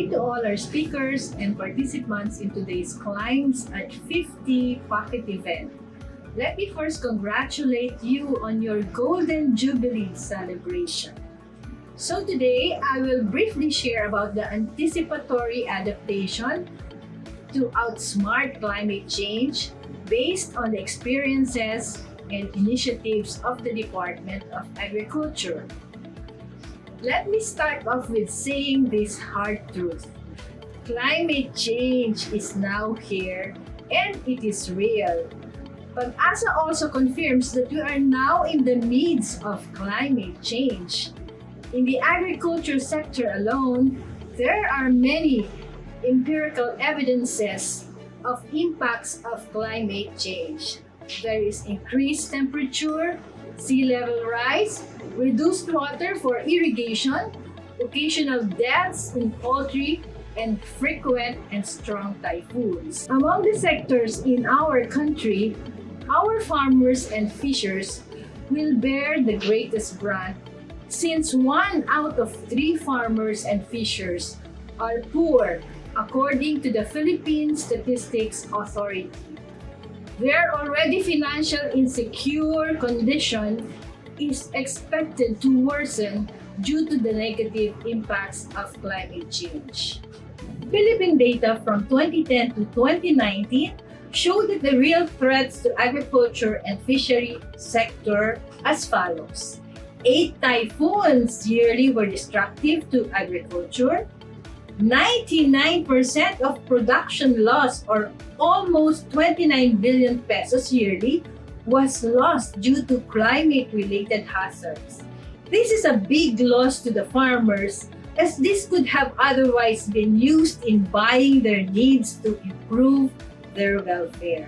morning to all our speakers and participants in today's CLIMBS at 50 Pocket event. Let me first congratulate you on your Golden Jubilee celebration. So today, I will briefly share about the anticipatory adaptation to outsmart climate change based on the experiences and initiatives of the Department of Agriculture. Let me start off with saying this hard truth. Climate change is now here and it is real. Pag-asa also confirms that we are now in the midst of climate change. In the agriculture sector alone, there are many empirical evidences of impacts of climate change. There is increased temperature, sea level rise, reduced water for irrigation, occasional deaths in poultry, and frequent and strong typhoons. Among the sectors in our country, our farmers and fishers will bear the greatest brunt since 1 out of 3 farmers and fishers are poor, according to the Philippine Statistics Authority. Their already financial insecure condition is expected to worsen due to the negative impacts of climate change. Philippine data from 2010 to 2019 show that the real threats to agriculture and fishery sector as follows. 8 typhoons yearly were destructive to agriculture. 99% of production loss, or almost 29 billion pesos yearly, was lost due to climate-related hazards. This is a big loss to the farmers, as this could have otherwise been used in buying their needs to improve their welfare.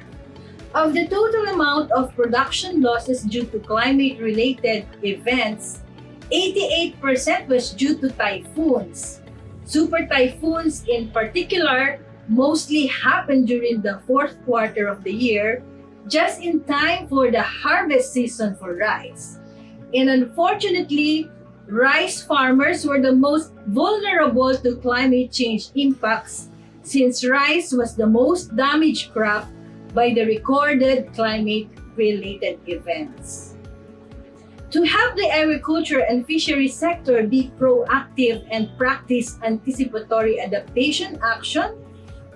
Of the total amount of production losses due to climate-related events, 88% was due to typhoons. Super typhoons in particular mostly happen during the 4th quarter of the year, just in time for the harvest season for rice. And unfortunately, rice farmers were the most vulnerable to climate change impacts since rice was the most damaged crop by the recorded climate-related events. To help the agriculture and fishery sector be proactive and practice anticipatory adaptation action,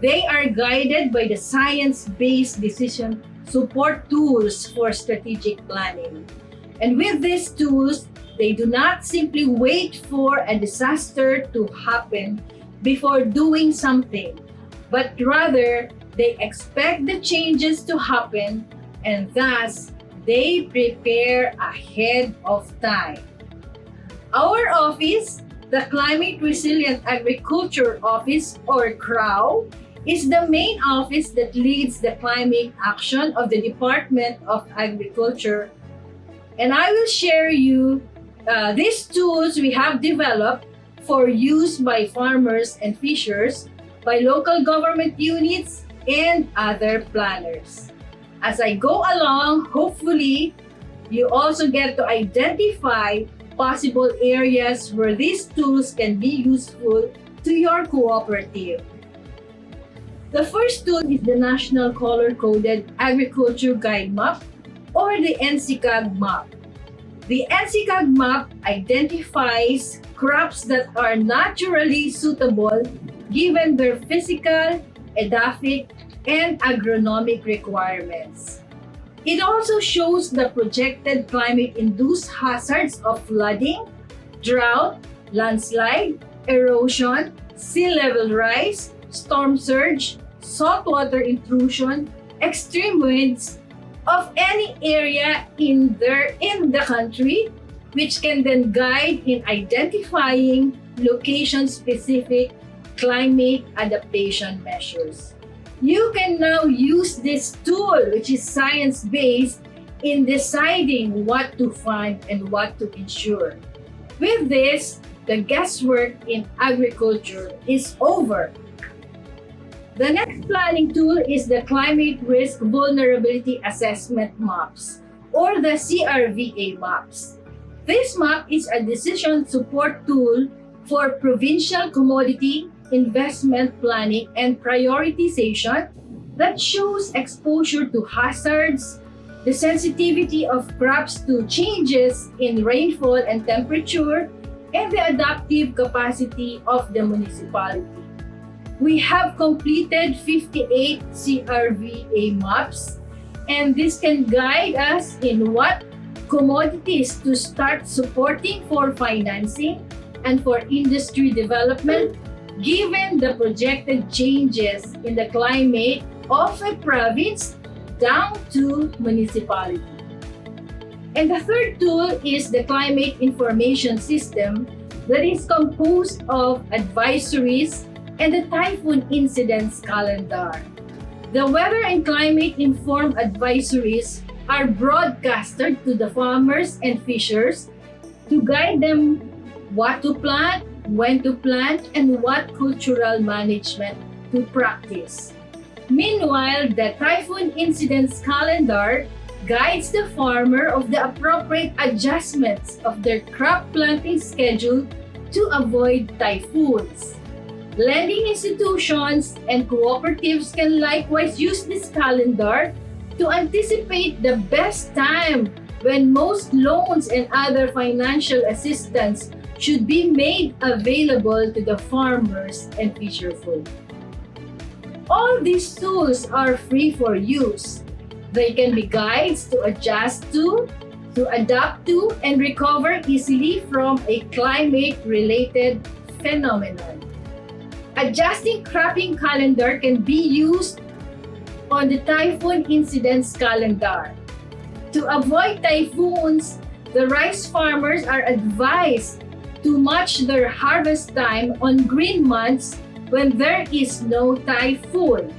they are guided by the science-based decision support tools for strategic planning. And with these tools, they do not simply wait for a disaster to happen before doing something, but rather they expect the changes to happen and thus they prepare ahead of time. Our office, the Climate Resilient Agriculture Office or CRAO, is the main office that leads the climate action of the Department of Agriculture. And I will share you these tools we have developed for use by farmers and fishers, by local government units, and other planners. As I go along, hopefully, you also get to identify possible areas where these tools can be useful to your cooperative. The first tool is the National Color-Coded Agriculture Guide Map, or the NCCAG map. The NCCAG map identifies crops that are naturally suitable given their physical, edaphic, and agronomic requirements. It also shows the projected climate-induced hazards of flooding, drought, landslide, erosion, sea level rise, storm surge, saltwater intrusion, extreme winds of any area in the country, which can then guide in identifying location-specific climate adaptation measures. You can now use this tool, which is science-based, in deciding what to fund and what to insure. With this, the guesswork in agriculture is over. The next planning tool is the Climate Risk Vulnerability Assessment Maps, or the CRVA maps. This map is a decision support tool for provincial commodity, investment planning, and prioritization that shows exposure to hazards, the sensitivity of crops to changes in rainfall and temperature, and the adaptive capacity of the municipality. We have completed 58 CRAO maps, and this can guide us in what commodities to start supporting for financing and for industry development given the projected changes in the climate of a province down to municipality. And the third tool is the Climate Information System that is composed of advisories and the typhoon incidents calendar. The weather and climate-informed advisories are broadcasted to the farmers and fishers to guide them what to plant, when to plant, and what cultural management to practice. Meanwhile, the typhoon incidents calendar guides the farmer of the appropriate adjustments of their crop planting schedule to avoid typhoons. Lending institutions and cooperatives can likewise use this calendar to anticipate the best time when most loans and other financial assistance should be made available to the farmers and fisherfolk. All these tools are free for use. They can be guides to adjust to adapt to, and recover easily from a climate-related phenomenon. Adjusting cropping calendar can be used on the typhoon incidents calendar. To avoid typhoons, the rice farmers are advised to match their harvest time on green months when there is no typhoon.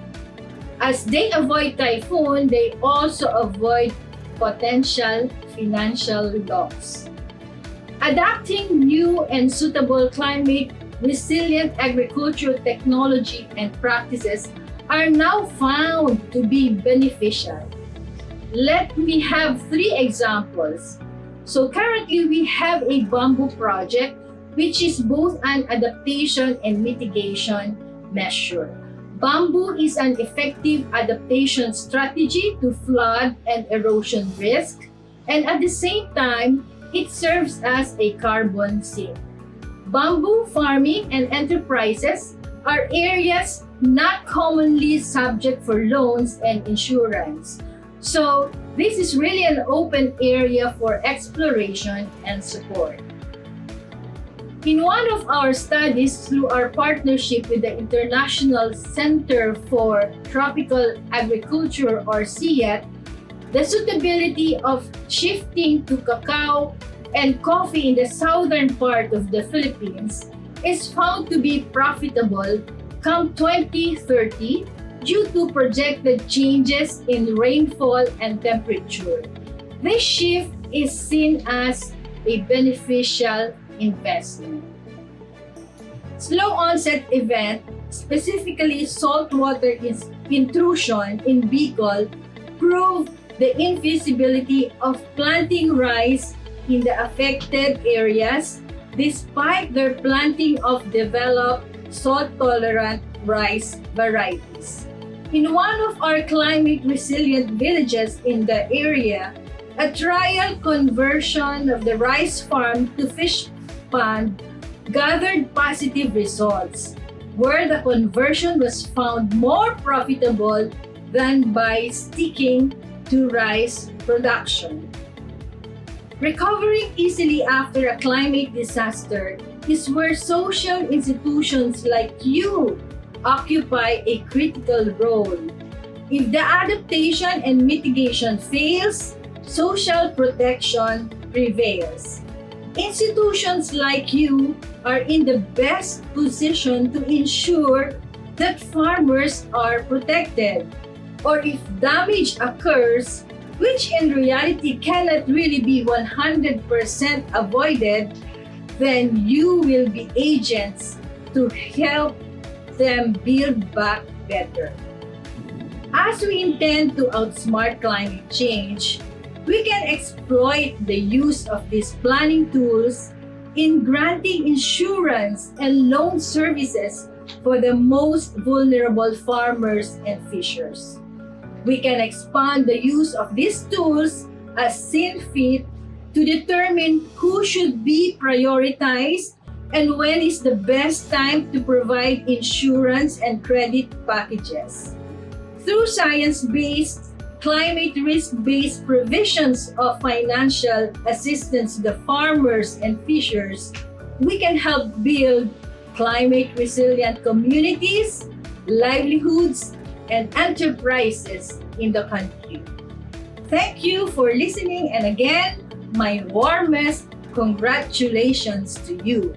As they avoid typhoon, they also avoid potential financial loss. Adapting new and suitable climate resilient agricultural technology and practices are now found to be beneficial. Let me have 3 examples. So currently we have a bamboo project which is both an adaptation and mitigation measure. Bamboo is an effective adaptation strategy to flood and erosion risk, and at the same time, it serves as a carbon sink. Bamboo farming and enterprises are areas not commonly subject for loans and insurance. So this is really an open area for exploration and support. In one of our studies through our partnership with the International Center for Tropical Agriculture or CIAT, the suitability of shifting to cacao and coffee in the southern part of the Philippines is found to be profitable come 2030 due to projected changes in rainfall and temperature. This shift is seen as a beneficial investment. Slow onset event, specifically saltwater intrusion in Bicol, proved the infeasibility of planting rice in the affected areas despite their planting of developed salt-tolerant rice varieties. In one of our climate-resilient villages in the area, a trial conversion of the rice farm to fish pond gathered positive results, where the conversion was found more profitable than by sticking to rice production. Recovering easily after a climate disaster is where social institutions like you occupy a critical role. If the adaptation and mitigation fails, social protection prevails. Institutions like you are in the best position to ensure that farmers are protected. Or if damage occurs, which in reality cannot really be 100% avoided, then you will be agents to help them build back better. As we intend to outsmart climate change, we can exploit the use of these planning tools in granting insurance and loan services for the most vulnerable farmers and fishers. We can expand the use of these tools as seen fit to determine who should be prioritized and when is the best time to provide insurance and credit packages. Through science-based, climate risk-based provisions of financial assistance to the farmers and fishers, we can help build climate-resilient communities, livelihoods, and enterprises in the country. Thank you for listening, and again, my warmest congratulations to you.